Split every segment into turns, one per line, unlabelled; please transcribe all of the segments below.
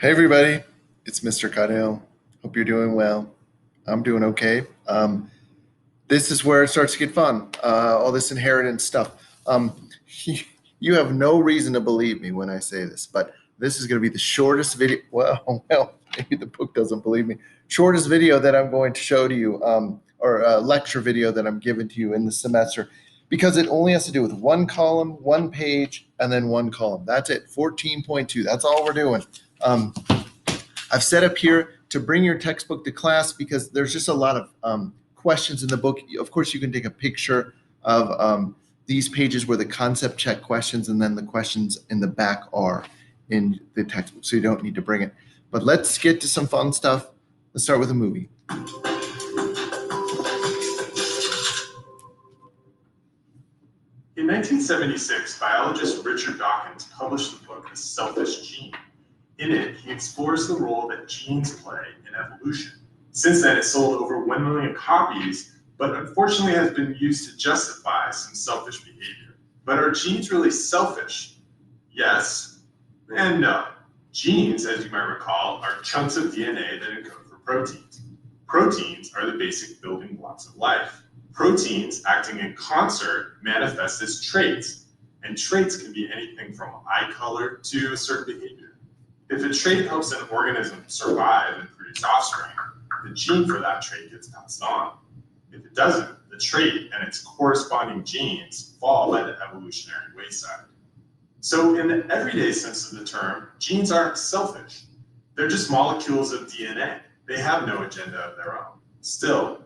Hey everybody, it's Mr. Caudill. Hope you're doing well. I'm doing okay. This is where it starts to get fun. All this inheritance stuff. You have no reason to believe me when I say this, but this is going to be the shortest video. Well, maybe the book doesn't believe me. Shortest video that I'm going to show to you, or a lecture video that I'm giving to you in the semester, because it only has to do with one column, one page, and then one column. That's it. 14.2. That's all we're doing. I've set up here to bring your textbook to class because there's just a lot of questions in the book. Of course, you can take a picture of these pages where the concept check questions and then the questions in the back are in the textbook, so you don't need to bring it. But let's get to some fun stuff. Let's start with a movie.
In 1976, biologist Richard Dawkins published the book The Selfish Gene. In it, he explores the role that genes play in evolution. Since then, it sold over 1 million copies, but unfortunately has been used to justify some selfish behavior. But are genes really selfish? Yes and no. Genes, as you might recall, are chunks of DNA that encode for proteins. Proteins are the basic building blocks of life. Proteins acting in concert manifest as traits, and traits can be anything from eye color to a certain behavior. If a trait helps an organism survive and produce offspring, the gene for that trait gets passed on. If it doesn't, the trait and its corresponding genes fall by the evolutionary wayside. So in the everyday sense of the term, genes aren't selfish. They're just molecules of DNA. They have no agenda of their own. Still,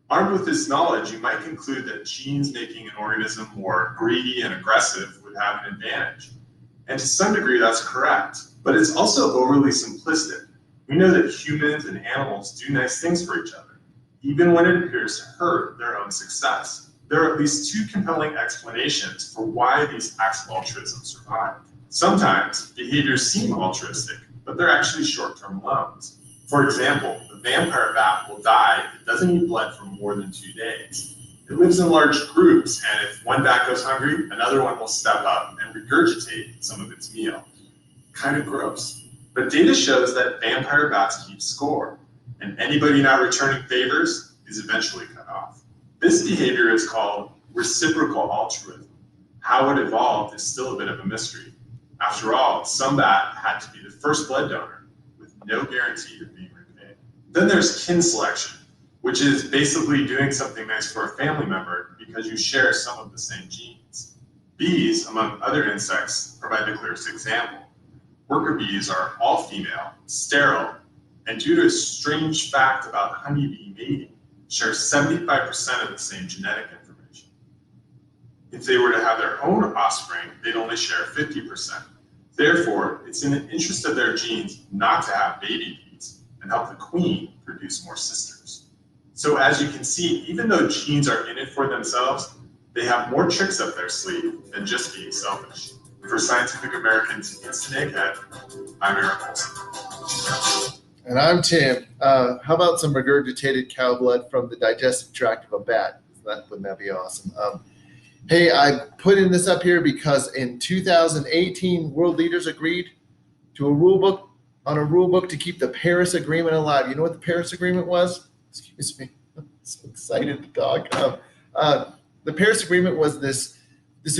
armed with this knowledge, you might conclude that genes making an organism more greedy and aggressive would have an advantage. And to some degree, that's correct. But it's also overly simplistic. We know that humans and animals do nice things for each other, even when it appears to hurt their own success. There are at least two compelling explanations for why these acts of altruism survive. Sometimes behaviors seem altruistic, but they're actually short-term loans. For example, the vampire bat will die if it doesn't eat blood for more than 2 days. It lives in large groups, and if one bat goes hungry, another one will step up and regurgitate some of its meal. Kind of gross. But data shows that vampire bats keep score, and anybody not returning favors is eventually cut off. This behavior is called reciprocal altruism. How it evolved is still a bit of a mystery. After all, some bat had to be the first blood donor, with no guarantee of being repaid. Then there's kin selection, which is basically doing something nice for a family member because you share some of the same genes. Bees, among other insects, provide the clearest example. Worker bees are all female, sterile, and due to a strange fact about honeybee mating, share 75% of the same genetic information. If they were to have their own offspring, they'd only share 50%. Therefore, it's in the interest of their genes not to have baby bees and help the queen produce more sisters. So as you can see, even though genes are in it for themselves, they have more tricks up their sleeve than just being selfish. For Scientific American's Instant Egghead, I'm Eric Olson.
And I'm Tim. How about some regurgitated cow blood from the digestive tract of a bat? Wouldn't that be awesome? Hey, I put in this up here because in 2018, world leaders agreed to a rule book to keep the Paris Agreement alive. You know what the Paris Agreement was? Excuse me. I'm so excited to talk. The Paris Agreement was this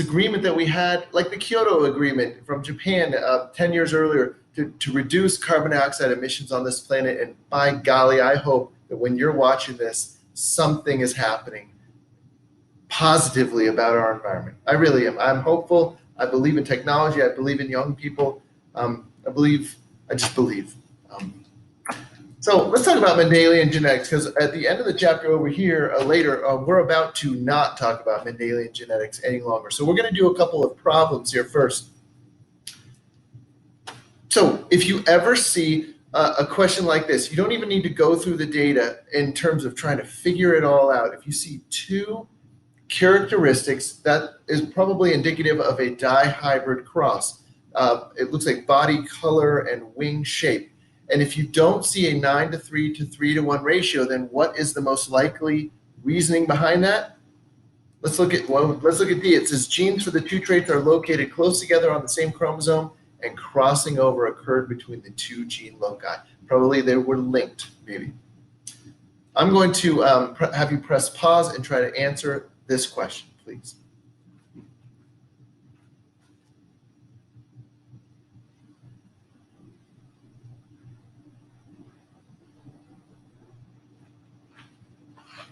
agreement that we had, like the Kyoto Agreement from Japan 10 years earlier, to reduce carbon dioxide emissions on this planet. And by golly, I hope that when you're watching this, something is happening positively about our environment. I really am. I'm hopeful. I believe in technology. I believe in young people. I just believe. So let's talk about Mendelian genetics, because at the end of the chapter over here, later, we're about to not talk about Mendelian genetics any longer. So we're going to do a couple of problems here first. So if you ever see a question like this, you don't even need to go through the data in terms of trying to figure it all out. If you see two characteristics, that is probably indicative of a dihybrid cross. It looks like body color and wing shape. And if you don't see a 9:3 to 3:1 ratio, then what is the most likely reasoning behind that? Let's look at D. It says genes for the two traits are located close together on the same chromosome and crossing over occurred between the two gene loci. Probably they were linked, maybe. I'm going to have you press pause and try to answer this question, please.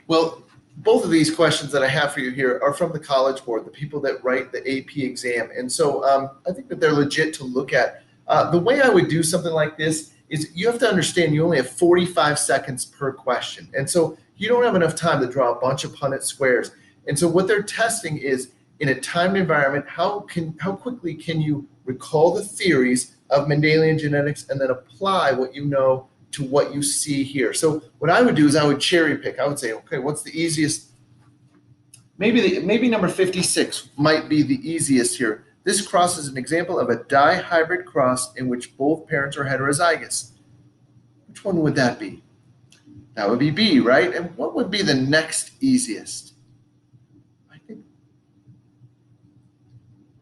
Well, both of these questions that I have for you here are from the College Board, the people that write the AP exam. And so I think that they're legit to look at. The way I would do something like this is you have to understand you only have 45 seconds per question. And so you don't have enough time to draw a bunch of Punnett squares. And so what they're testing is, in a timed environment, how quickly can you recall the theories of Mendelian genetics and then apply what you know to what you see here. So what I would do is I would cherry pick. I would say, okay, what's the easiest? Maybe number 56 might be the easiest here. This cross is an example of a dihybrid cross in which both parents are heterozygous. Which one would that be? That would be B, right? And what would be the next easiest? I think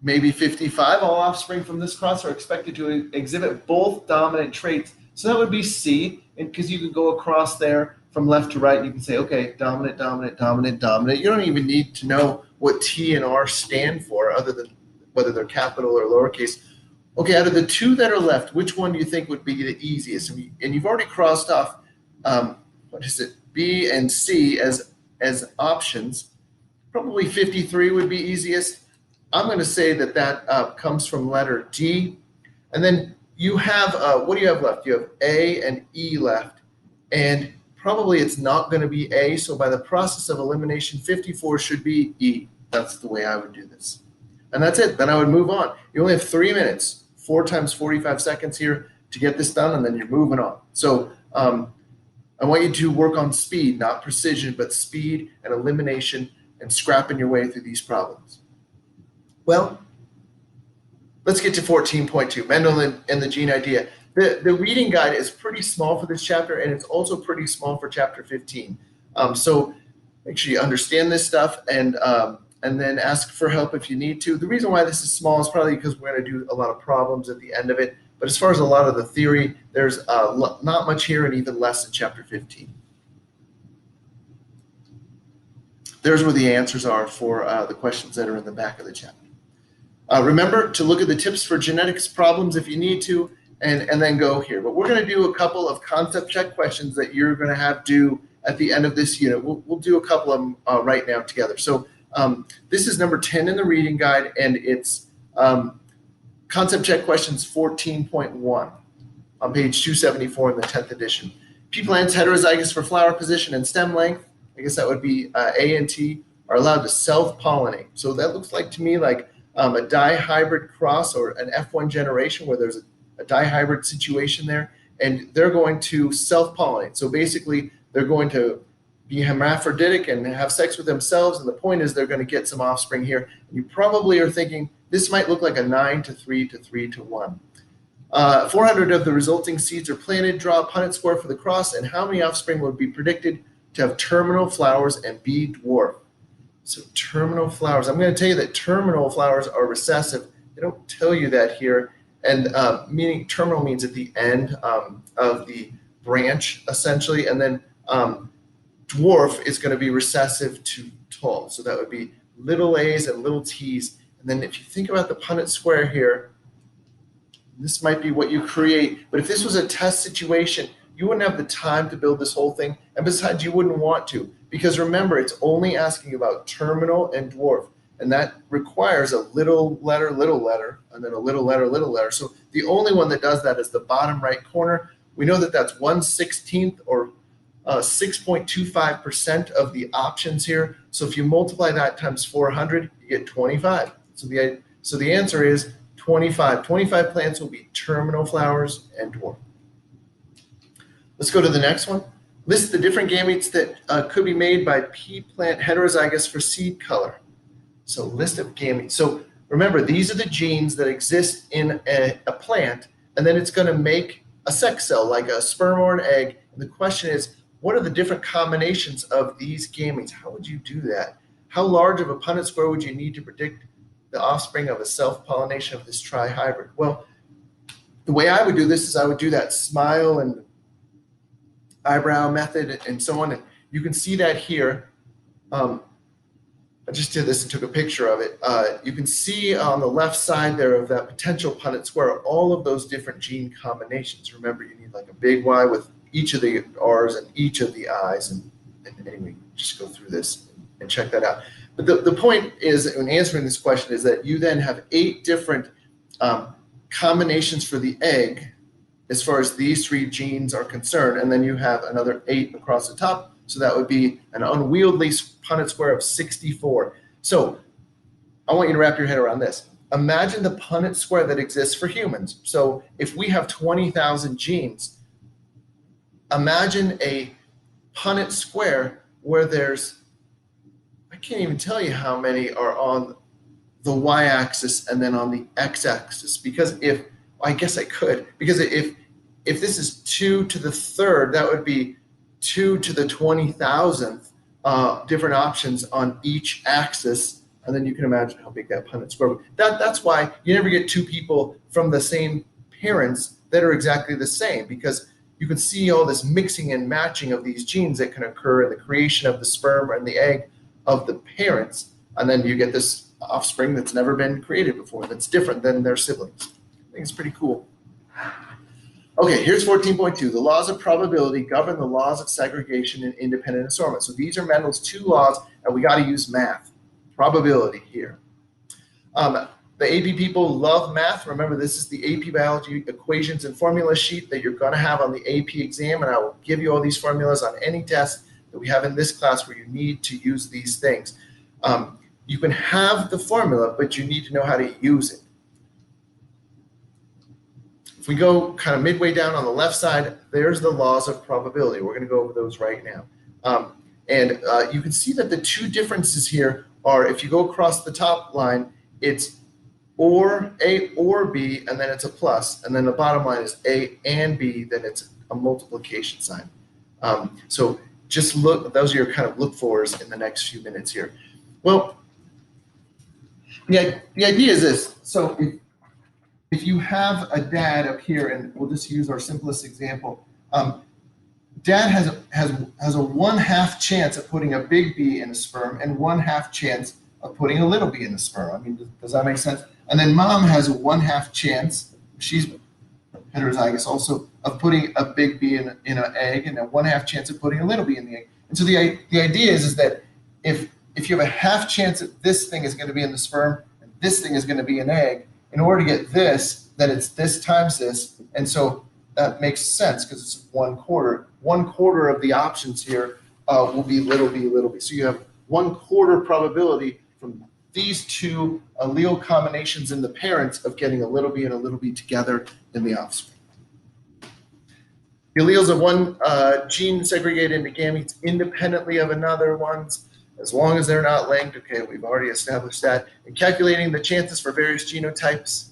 maybe 55. All offspring from this cross are expected to exhibit both dominant traits. So that would be C, and because you could go across there from left to right, and you can say, okay, dominant, dominant, dominant, dominant. You don't even need to know what T and R stand for, other than whether they're capital or lowercase. Okay, out of the two that are left, which one do you think would be the easiest? And you've already crossed off, B and C as options. Probably 53 would be easiest. I'm going to say that comes from letter D. And then you have, what do you have left? You have A and E left. And probably it's not going to be A, so by the process of elimination, 54 should be E. That's the way I would do this. And that's it. Then I would move on. You only have 3 minutes, 4 times 45 seconds here to get this done, and then you're moving on. So I want you to work on speed, not precision, but speed and elimination and scrapping your way through these problems. Well, let's get to 14.2, Mendel and the gene idea. The reading guide is pretty small for this chapter, and it's also pretty small for chapter 15. So make sure you understand this stuff, and then ask for help if you need to. The reason why this is small is probably because we're going to do a lot of problems at the end of it. But as far as a lot of the theory, there's not much here and even less in chapter 15. There's where the answers are for the questions that are in the back of the chapter. Remember to look at the tips for genetics problems if you need to, and then go here. But we're going to do a couple of concept check questions that you're going to have due at the end of this unit. We'll do a couple of them right now together. So this is number 10 in the reading guide, and it's concept check questions 14.1 on page 274 in the 10th edition. Pea plants heterozygous for flower position and stem length, I guess that would be A and T, are allowed to self-pollinate. So that looks like to me like a dihybrid cross or an F1 generation where there's a dihybrid situation there, and they're going to self-pollinate. So basically, they're going to be hermaphroditic and have sex with themselves, and the point is they're going to get some offspring here. You probably are thinking this might look like a 9 to 3 to 3 to 1. 400 of the resulting seeds are planted. Draw a Punnett square for the cross, and how many offspring would be predicted to have terminal flowers and be dwarf? So terminal flowers. I'm going to tell you that terminal flowers are recessive. They don't tell you that here, and meaning terminal means at the end of the branch, essentially, and then dwarf is going to be recessive to tall. So that would be little a's and little t's. And then if you think about the Punnett square here, this might be what you create. But if this was a test situation, you wouldn't have the time to build this whole thing. And besides, you wouldn't want to. Because remember, it's only asking about terminal and dwarf. And that requires a little letter, and then a little letter. So the only one that does that is the bottom right corner. We know that that's 1/16 or 6.25% of the options here. So if you multiply that times 400, you get 25. So the answer is 25. 25 plants will be terminal flowers and dwarf. Let's go to the next one. List the different gametes that could be made by pea plant heterozygous for seed color. So list of gametes. So remember, these are the genes that exist in a plant, and then it's going to make a sex cell like a sperm or an egg. And the question is, what are the different combinations of these gametes? How would you do that? How large of a Punnett square would you need to predict the offspring of a self-pollination of this trihybrid? Well, the way I would do this is I would do that smile and eyebrow method and so on. And you can see that here. I just did this and took a picture of it. You can see on the left side there of that potential Punnett square, all of those different gene combinations. Remember, you need like a big Y with each of the R's and each of the I's. And anyway, just go through this and check that out. But the point is, when answering this question, is that you then have 8 different combinations for the egg as far as these 3 genes are concerned, and then you have another 8 across the top. So that would be an unwieldy Punnett square of 64. So I want you to wrap your head around this. Imagine the Punnett square that exists for humans. So if we have 20,000 genes, imagine a Punnett square where there's, I can't even tell you how many are on the y-axis and then on the x-axis, because if, I guess I could, because if this is 2 to the 3rd, that would be 2 to the 20,000th different options on each axis, and then you can imagine how big that Punnett square would be. That's why you never get 2 people from the same parents that are exactly the same, because you can see all this mixing and matching of these genes that can occur in the creation of the sperm and the egg of the parents, and then you get this offspring that's never been created before, that's different than their siblings. I think it's pretty cool. Okay, here's 14.2. The laws of probability govern the laws of segregation and independent assortment. So these are Mendel's 2 laws, and we got to use math. Probability here. The AP people love math. Remember, this is the AP Biology equations and formula sheet that you're going to have on the AP exam, and I will give you all these formulas on any test that we have in this class where you need to use these things. You can have the formula, but you need to know how to use it. If we go kind of midway down on the left side, there's the laws of probability. We're going to go over those right now. You can see that the 2 differences here are, if you go across the top line, it's or A or B, and then it's a plus. And then the bottom line is A and B, then it's a multiplication sign. So just look, those are your kind of look-fors in the next few minutes here. Well, the idea is this. So if you have a dad up here, and we'll just use our simplest example, dad has a 1/2 chance of putting a big B in a sperm and 1/2 chance of putting a little b in the sperm. I mean, does that make sense? And then mom has a 1/2 chance, she's heterozygous also, of putting a big B in an egg, and a 1/2 chance of putting a little b in the egg. And so the idea is that if you have a 1/2 chance that this thing is going to be in the sperm and this thing is going to be an egg, in order to get this, then it's this times this, and so that makes sense because it's 1/4. 1/4 of the options here will be little b, little b. So you have 1/4 probability from these 2 allele combinations in the parents of getting a little b and a little b together in the offspring. The alleles of one gene segregate into gametes independently of another one's, as long as they're not linked. Okay, we've already established that. And calculating the chances for various genotypes.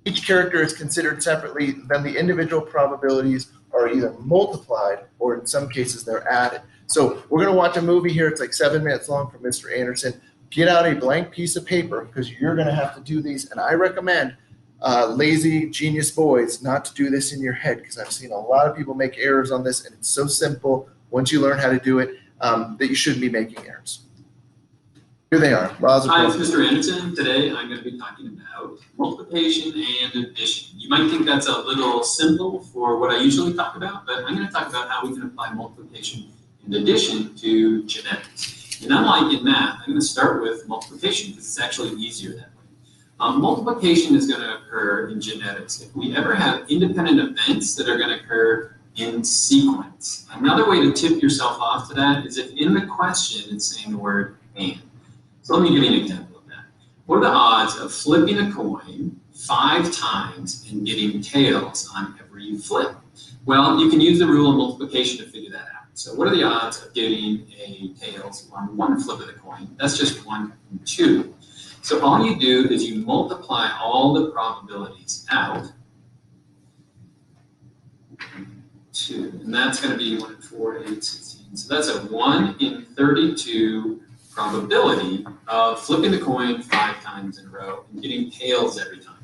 Each character is considered separately, then the individual probabilities are either multiplied or in some cases they're added. So we're going to watch a movie here. It's like 7 minutes long from Mr. Anderson. Get out a blank piece of paper because you're going to have to do these. And I recommend lazy genius boys not to do this in your head, because I've seen a lot of people make errors on this, and it's so simple once you learn how to do it that you shouldn't be making errors. Here they are.
Hi, it's Mr. Anderson. Today I'm going to be talking about multiplication and addition. You might think that's a little simple for what I usually talk about, but I'm going to talk about how we can apply multiplication and addition to genetics. And unlike in math, I'm going to start with multiplication because it's actually easier that way. Multiplication is going to occur in genetics if we ever have independent events that are going to occur in sequence. Another way to tip yourself off to that is if in the question it's saying the word and. So let me give you an example of that. What are the odds of flipping a coin 5 times and getting tails on every flip? Well, you can use the rule of multiplication to figure that out. So what are the odds of getting a tails on 1 flip of the coin? That's just 1 and 2. So all you do is you multiply all the probabilities out. 2, and that's going to be 1 in 4, 8, 16. So that's a 1 in 32 probability of flipping the coin 5 times in a row and getting tails every time.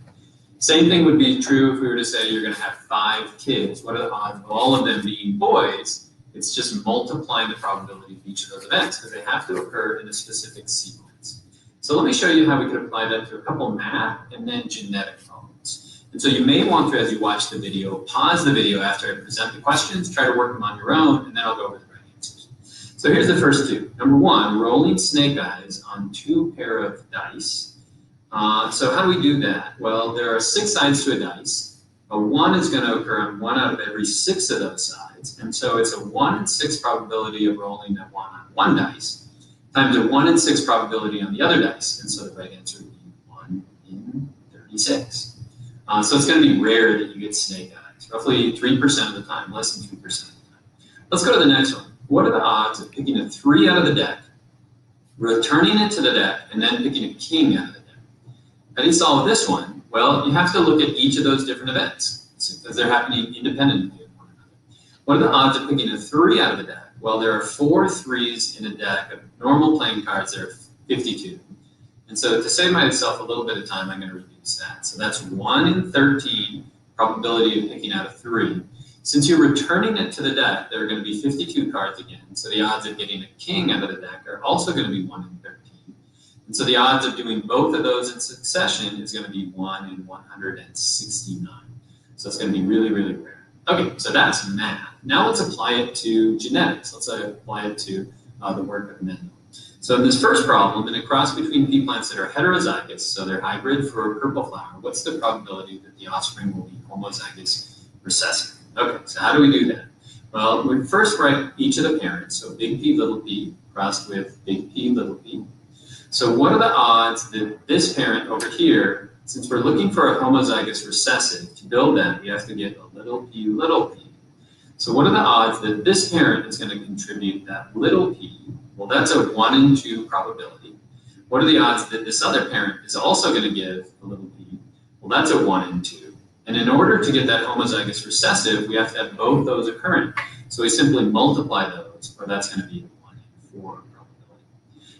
Same thing would be true if we were to say you're going to have 5 kids. What are the odds of all of them being boys? It's just multiplying the probability of each of those events because they have to occur in a specific sequence. So let me show you how we could apply that to a couple math and then genetic problems. And so you may want to, as you watch the video, pause the video after I present the questions, try to work them on your own, and then I'll go over the right answers. So here's the first two. Number 1, rolling snake eyes on 2 pair of dice. So how do we do that? Well, there are 6 sides to a dice. A 1 is going to occur on 1 out of every 6 of those sides. And so it's a 1 in 6 probability of rolling that 1 on 1 dice times a 1 in 6 probability on the other dice. And so the right answer would be 1 in 36. So it's going to be rare that you get snake eyes, roughly 3% of the time, less than 3% of the time. Let's go to the next one. What are the odds of picking a 3 out of the deck, returning it to the deck, and then picking a king out of the deck? How do you solve this one? Well, you have to look at each of those different events because they're happening independently of one another. What are the odds of picking a 3 out of the deck? Well, there are 4 3s in a deck of normal playing cards. There are 52. And so to save myself a little bit of time, I'm going to reduce that. So that's 1 in 13 probability of picking out a 3. Since you're returning it to the deck, there are going to be 52 cards again. So the odds of getting a king out of the deck are also going to be 1 in 13. And so the odds of doing both of those in succession is going to be 1 in 169. So it's going to be really, really rare. Okay, so that's math. Now let's apply it to genetics. Let's apply it to the work of Mendel. So in this first problem, in a cross between pea plants that are heterozygous, so they're hybrid for a purple flower, what's the probability that the offspring will be homozygous recessive? Okay, so how do we do that? Well, we first write each of the parents, so big P, little p, crossed with big P, little p. So what are the odds that this parent over here, since we're looking for a homozygous recessive, to build that, we have to get a little p, little p. So what are the odds that this parent is going to contribute that little p? Well, that's a 1 in 2 probability. What are the odds that this other parent is also going to give a little p? Well, that's a 1 in 2. And in order to get that homozygous recessive, we have to have both those occurring. So we simply multiply those, or that's going to be a 1 in 4 probability.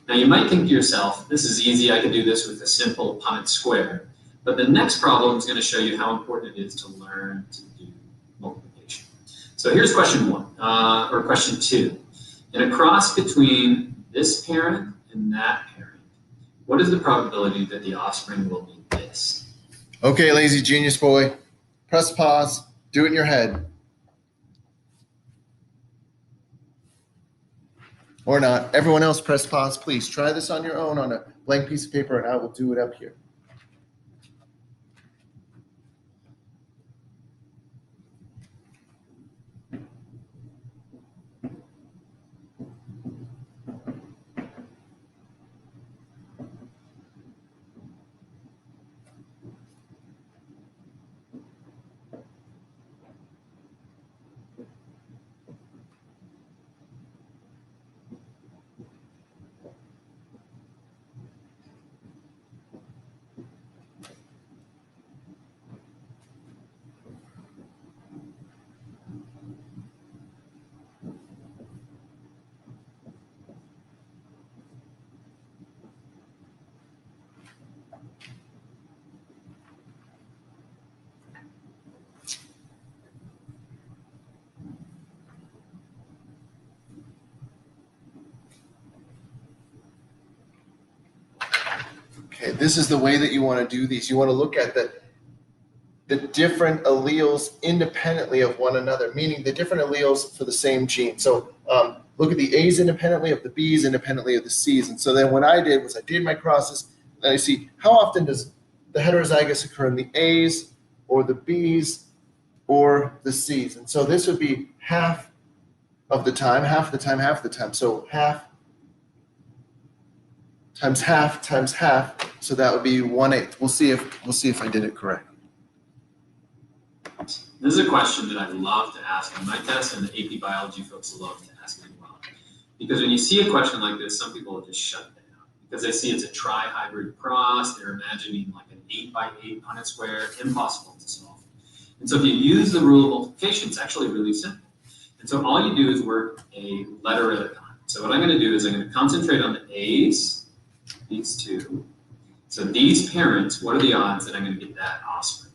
Now you might think to yourself, this is easy, I could do this with a simple Punnett square. But the next problem is going to show you how important it is to learn to do multiplication. So here's question 1, or question 2. In a cross between this parent and that parent, what is the probability that the offspring will be this?
Okay, lazy genius boy, press pause, do it in your head. Or not. Everyone else press pause, please. Try this on your own on a blank piece of paper and I will do it up here. Okay, this is the way that you want to do these. You want to look at the different alleles independently of one another, meaning the different alleles for the same gene. So look at the A's independently of the B's independently of the C's. And so then what I did was I did my crosses, and I see how often does the heterozygous occur in the A's or the B's or the C's. And so this would be half of the time, half the time, half the time. So half times half times half, so that would be 1/8. We'll see if I did it correct.
This is a question that I love to ask on my test, and the AP biology folks love to ask as well. Because when you see a question like this, some people will just shut it down because they see it's a tri-hybrid cross. They're imagining like an 8x8 Punnett square, impossible to solve. And so if you use the rule of multiplication, it's actually really simple. And so all you do is work a letter at a time. So what I'm going to do is I'm going to concentrate on the A's, these two. So these parents, what are the odds that I'm going to get that offspring?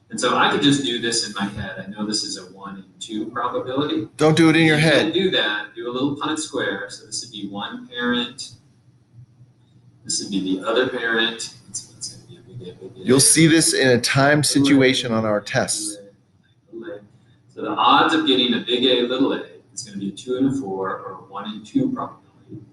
And so I could just do this in my head. I know this is a 1 in 2 probability.
Don't do it in your
You
head.
can do that. Do a little Punnett square. So this would be one parent. This would be the other parent. It's going to be a big A.
You'll see this in a time situation on our tests.
So the odds of getting a big A, little a is going to be a 2 and a 4 or a 1 in 2 probability.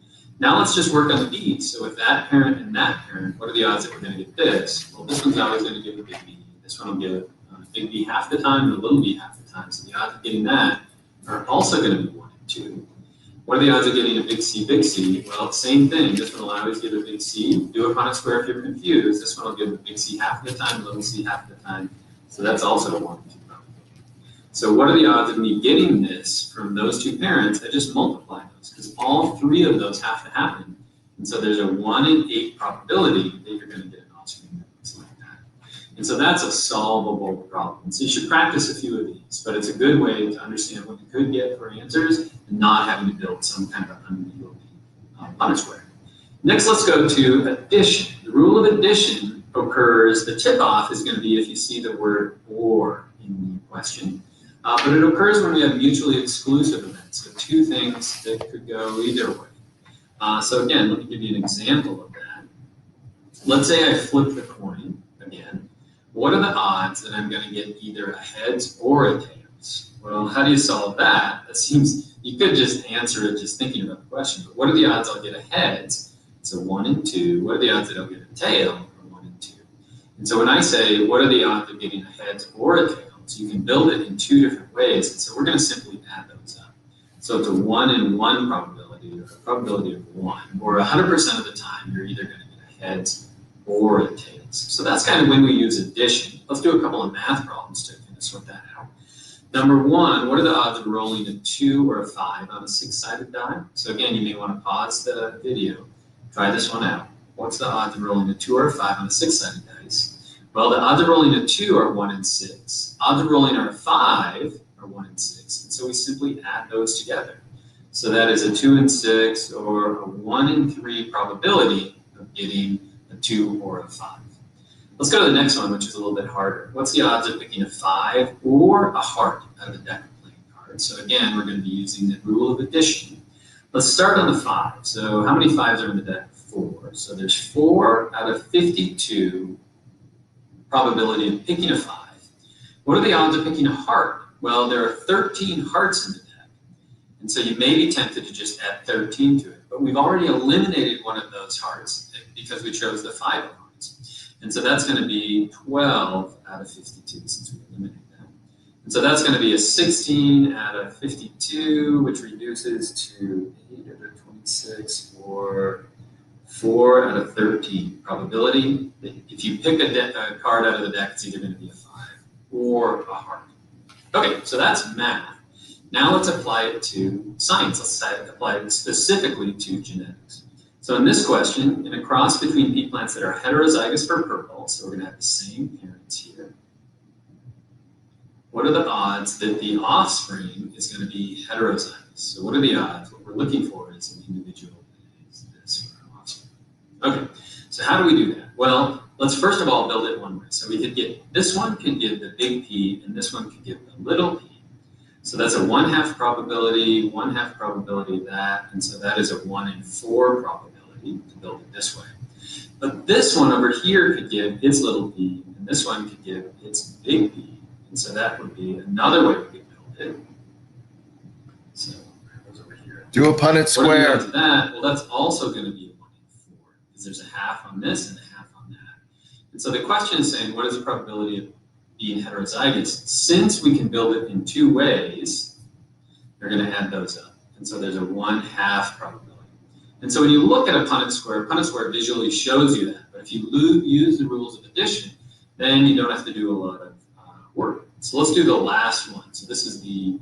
Now let's just work on the B's. So with that parent and that parent, what are the odds that we're going to get this? Well, this one's always going to give a big B. This one will give a big B half the time and a little b half the time. So the odds of getting that are also going to be 1 in 2. What are the odds of getting a big C, big C? Well, same thing. This one will always give a big C. Do a Punnett square if you're confused. This one will give a big C half the time, a little c half the time. So that's also a 1 in 2 probability. So what are the odds of me getting this from those two parents? I just multiply those because all 3 of those have to happen. And so there's a 1 in 8 probability that you're going to get an offspring that looks like that. And so that's a solvable problem. So you should practice a few of these, but it's a good way to understand what you could get for answers and not having to build some kind of unwieldy Punnett square. Next, let's go to addition. The rule of addition occurs, the tip-off is going to be if you see the word or in the question. But it occurs when we have mutually exclusive events, so 2 things that could go either way. So again, let me give you an example of that. Let's say I flip the coin again. What are the odds that I'm going to get either a heads or a tails? Well, how do you solve that? That seems, you could just answer it just thinking about the question, but what are the odds I'll get a heads? It's a 1 in 2. What are the odds that I'll get a tail? Or 1 in 2. And so when I say, what are the odds of getting a heads or a tail? So you can build it in 2 different ways. And so we're going to simply add those up. So it's a 1 in 1 probability, or a probability of 1, or 100% of the time, you're either going to get a heads or a tails. So that's kind of when we use addition. Let's do a couple of math problems to kind of sort that out. Number 1, what are the odds of rolling a 2 or a 5 on a 6-sided die? So again, you may want to pause the video, try this one out. What's the odds of rolling a 2 or a 5 on a 6-sided dice? Well, the odds of rolling a 2 are 1 in 6. Odds of rolling a 5 are 1 in 6. And so we simply add those together. So that is a 2 in 6 or a 1 in 3 probability of getting a 2 or a 5. Let's go to the next one, which is a little bit harder. What's the odds of picking a 5 or a heart out of a deck of playing cards? So again, we're going to be using the rule of addition. Let's start on the 5. So how many 5s are in the deck? 4. So there's 4 out of 52 probability of picking a 5. What are the odds of picking a heart? Well, there are 13 hearts in the deck. And so you may be tempted to just add 13 to it. But we've already eliminated one of those hearts because we chose the 5 of hearts. And so that's going to be 12 out of 52 since we eliminated that. And so that's going to be a 16 out of 52, which reduces to 8 out of 26 or 4 out of 13 probability. If you pick a card out of the deck, it's either going to be a 5 or a heart. Okay, so that's math. Now let's apply it to science. Let's apply it specifically to genetics. So in this question, in a cross between pea plants that are heterozygous for purple, so we're going to have the same parents here, what are the odds that the offspring is going to be heterozygous? So what are the odds? What we're looking for is an individual that is this for an offspring. Okay, so how do we do that? Well, let's first of all build it one way. So we could get, this one could give the big P, and this one could give the little p. So that's a 1/2 probability, 1/2 probability of that, and so that is a 1 in 4 probability to build it this way. But this one over here could give its little p, and this one could give its big P, and so that would be another way we could build it. So it goes over here.
Do a Punnett
What are the
square.
odds of that? Well, that's also going to be a 1 in 4 because there's a half on this and a half on that. And so the question is saying, what is the probability of being heterozygous? Since we can build it in 2 ways, they're going to add those up. And so there's a 1/2 probability. And so when you look at a Punnett square visually shows you that. But if you use the rules of addition, then you don't have to do a lot of work. So let's do the last one. So this is the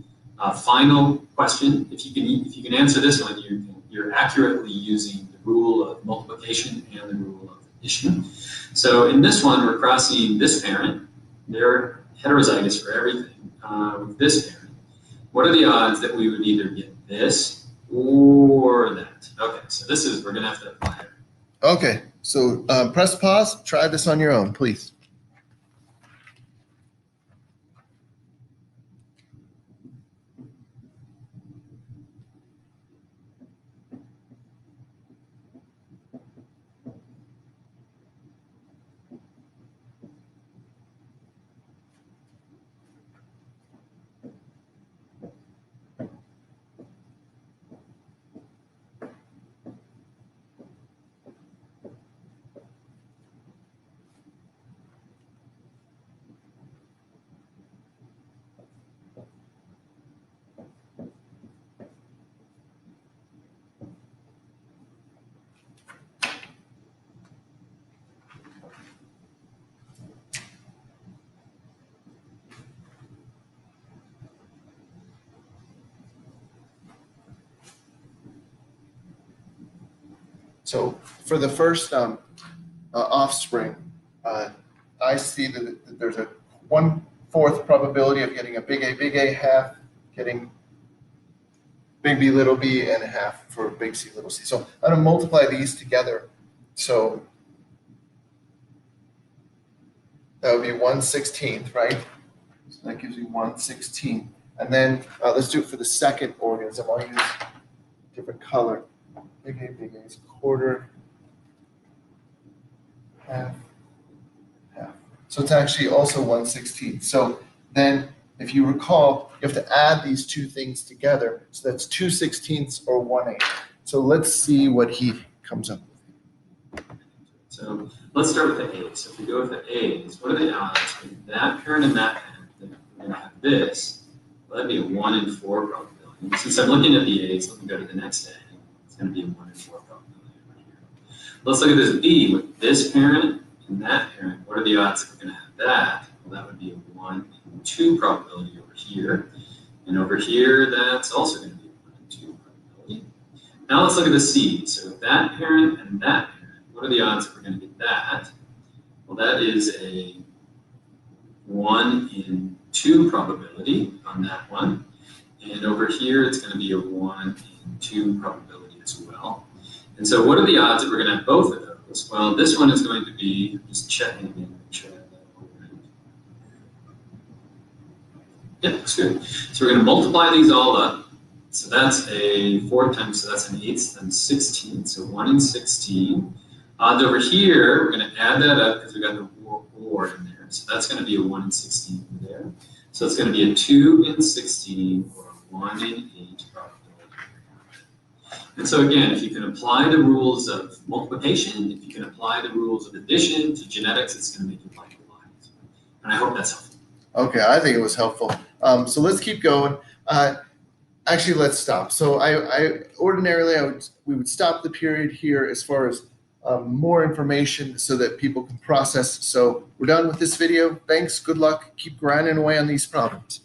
final question. If you can answer this one, you're accurately using the rule of multiplication and the rule of addition. So in this one, we're crossing this parent. They're heterozygous for everything with this parent. What are the odds that we would either get this or that? Okay, so this is, we're going to have to apply it.
Okay, so press pause. Try this on your own, please. So for the first offspring, I see that there's a 1/4 probability of getting a big A, half getting big B, little b, and a half for big C, little c. So I'm gonna multiply these together. So that would be 1/16, right? So that gives you 1/16. And then let's do it for the second organism. I'll use a different color. Big A is 1/4, half, half. So it's actually also 1/16. So then, if you recall, you have to add these two things together. So that's 2/16 or 1/8. So let's see what he comes up with.
So let's start with the A's. So if we go with the A's, what are the odds with that parent and that parent that we're going to have this? Well, that'd be a 1 in 4 probability. Since I'm looking at the A's, let me go to the next A. It's going to be a 1 in 4 probability over here. Let's look at this B with this parent and that parent. What are the odds that we're going to have that? Well, that would be a 1 in 2 probability over here. And over here, that's also going to be a 1 in 2 probability. Now let's look at the C. So that parent and that parent. What are the odds that we're going to get that? Well, that is a 1 in 2 probability on that one. And over here, it's going to be a 1 in 2 probability as well. And so what are the odds that we're going to have both of those? Well, this one is going to be, just checking again, make sure I have that all right. Yeah, looks good. So we're going to multiply these all up. So that's a 4 times, so that's an 8 times 16. So 1 in 16. Odds over here, we're going to add that up because we got the or in there. So that's going to be a 1 in 16 there. So it's going to be a 2 in 16 or a 1 in 8 probability. And so again, if you can apply the rules of multiplication, if you can apply the rules of addition to genetics, it's going to make your life a lot easier. And I hope that's helpful.
Okay, I think it was helpful. So let's keep going. Actually, let's stop. So I ordinarily we would stop the period here as far as more information so that people can process. So we're done with this video. Thanks. Good luck. Keep grinding away on these problems.